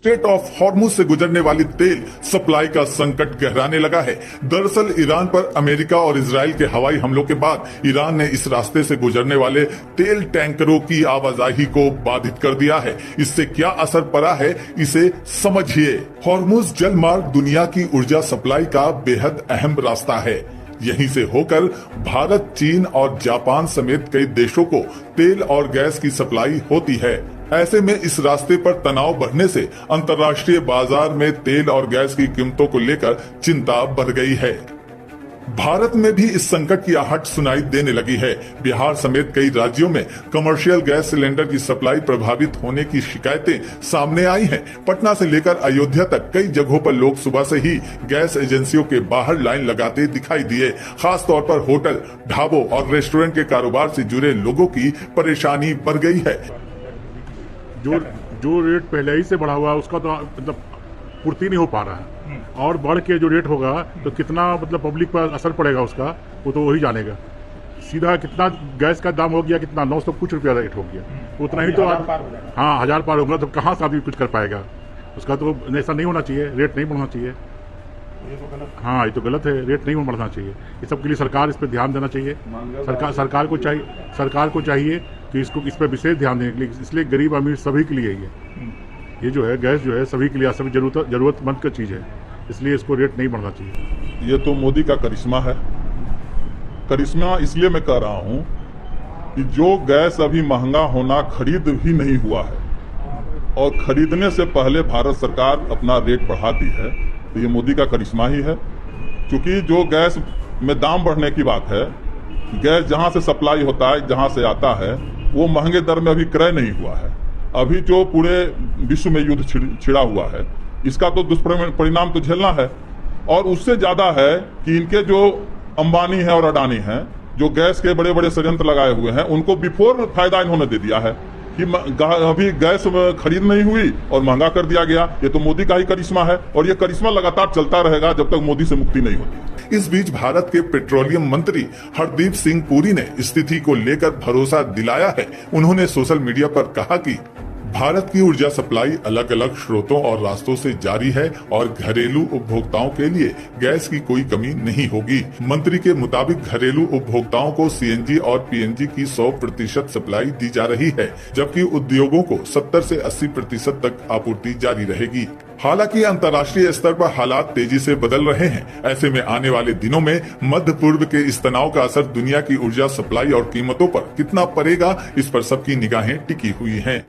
Straight of Hormuz से गुजरने वाली तेल सप्लाई का संकट गहराने लगा है। दरअसल ईरान पर अमेरिका और इजराइल के हवाई हमलों के बाद ईरान ने इस रास्ते से गुजरने वाले तेल टैंकरों की आवाजाही को बाधित कर दिया है। इससे क्या असर पड़ा है, इसे समझिए। हॉर्मुज जल मार्ग दुनिया की ऊर्जा सप्लाई का बेहद अहम रास्ता है। यहीं से होकर भारत, चीन और जापान समेत कई देशों को तेल और गैस की सप्लाई होती है। ऐसे में इस रास्ते पर तनाव बढ़ने से अंतर्राष्ट्रीय बाजार में तेल और गैस की कीमतों को लेकर चिंता बढ़ गई है। भारत में भी इस संकट की आहट सुनाई देने लगी है। बिहार समेत कई राज्यों में कमर्शियल गैस सिलेंडर की सप्लाई प्रभावित होने की शिकायतें सामने आई हैं। पटना से लेकर अयोध्या तक कई जगहों पर लोग सुबह से ही गैस एजेंसियों के बाहर लाइन लगाते दिखाई दिए। खास तौर पर होटल, ढाबों और रेस्टोरेंट के कारोबार से जुड़े लोगों की परेशानी बढ़ गई है। जो रेट पहले ही से बढ़ा हुआ है उसका तो मतलब पूर्ति नहीं हो पा रहा है, और बढ़ के जो रेट होगा तो कितना मतलब पब्लिक पर असर पड़ेगा उसका वो तो वही जानेगा। सीधा कितना गैस का दाम हो गया, कितना 900 कुछ रुपया रेट हो गया, उतना ही तो हाँ 1000 पार होगा तो कहाँ से आदमी कुछ कर पाएगा। उसका तो ऐसा नहीं होना चाहिए, रेट नहीं बढ़ना चाहिए। हाँ ये तो गलत है, रेट नहीं बढ़ना चाहिए। इस सब के लिए सरकार इस पर ध्यान देना चाहिए। सरकार को चाहिए कि इसको इस पर विशेष ध्यान देने के लिए, इसलिए गरीब अमीर सभी के लिए ये जो है गैस जो है सभी के लिए, सभी जरूरतमंद का चीज़ है, इसलिए इसको रेट नहीं बढ़ना चाहिए। ये तो मोदी का करिश्मा है। करिश्मा इसलिए मैं कह रहा हूँ कि जो गैस अभी महंगा होना खरीद भी नहीं हुआ है और खरीदने से पहले भारत सरकार अपना रेट बढ़ाती है, तो ये मोदी का करिश्मा ही है। क्योंकि जो गैस में दाम बढ़ने की बात है, गैस जहाँ से सप्लाई होता है, जहाँ से आता है, वो महंगे दर में अभी क्रय नहीं हुआ है। अभी जो पूरे विश्व में युद्ध छिड़ा हुआ है, इसका तो दुष्परिणाम तो झेलना है। और उससे ज्यादा है कि इनके जो अंबानी है और अडानी हैं, जो गैस के बड़े बड़े संयंत्र लगाए हुए हैं, उनको बिफोर फायदा इन्होंने दे दिया है कि अभी गैस खरीद नहीं हुई और महंगा कर दिया गया। ये तो मोदी का ही करिश्मा है, और ये करिश्मा लगातार चलता रहेगा जब तक मोदी से मुक्ति नहीं होती। इस बीच भारत के पेट्रोलियम मंत्री हरदीप सिंह पुरी ने स्थिति को लेकर भरोसा दिलाया है। उन्होंने सोशल मीडिया पर कहा कि भारत की ऊर्जा सप्लाई अलग अलग स्रोतों और रास्तों से जारी है और घरेलू उपभोक्ताओं के लिए गैस की कोई कमी नहीं होगी। मंत्री के मुताबिक घरेलू उपभोक्ताओं को सीएनजी और पीएनजी की 100% सप्लाई दी जा रही है, जबकि उद्योगों को 70 से 80% तक आपूर्ति जारी रहेगी। हालांकि अंतर्राष्ट्रीय स्तर पर हालात तेजी से बदल रहे हैं। ऐसे में आने वाले दिनों में मध्य पूर्व के इस तनाव का असर दुनिया की ऊर्जा सप्लाई और कीमतों पर कितना पड़ेगा, इस पर सबकी निगाहें टिकी हुई हैं।